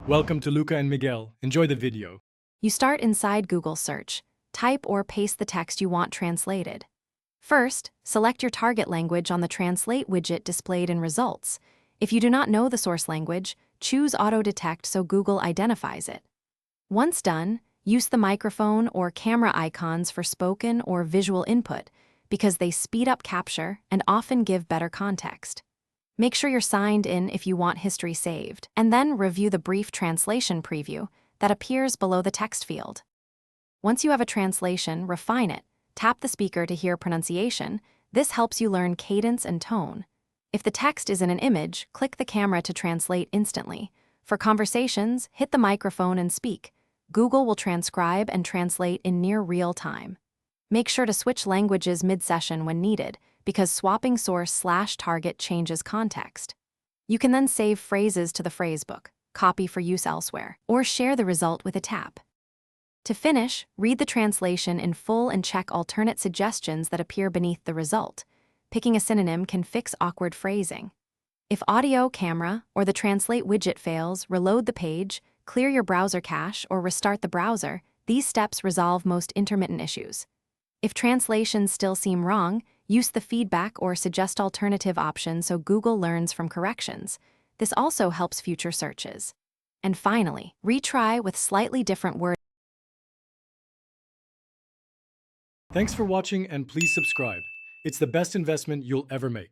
Welcome to Luca and Miguel. Enjoy the video. You start inside Google Search. Type or paste the text you want translated. First, select your target language on the Translate widget displayed in Results. If you do not know the source language, choose Auto Detect so Google identifies it. Once done, use the microphone or camera icons for spoken or visual input because they speed up capture and often give better context. Make sure you're signed in if you want history saved, and then review the brief translation preview that appears below the text field. Once you have a translation, refine it. Tap the speaker to hear pronunciation. This helps you learn cadence and tone. If the text is in an image, click the camera to translate instantly. For conversations, hit the microphone and speak. Google will transcribe and translate in near real time. Make sure to switch languages mid-session when needed, because swapping source/target changes context. You can then save phrases to the phrasebook, copy for use elsewhere, or share the result with a tap. To finish, read the translation in full and check alternate suggestions that appear beneath the result. Picking a synonym can fix awkward phrasing. If audio, camera, or the Translate widget fails, reload the page, clear your browser cache, or restart the browser. These steps resolve most intermittent issues. If translations still seem wrong, use the feedback or suggest alternative option so Google learns from corrections. This also helps future searches. And finally, retry with slightly different words. Thanks for watching and please subscribe. It's the best investment you'll ever make.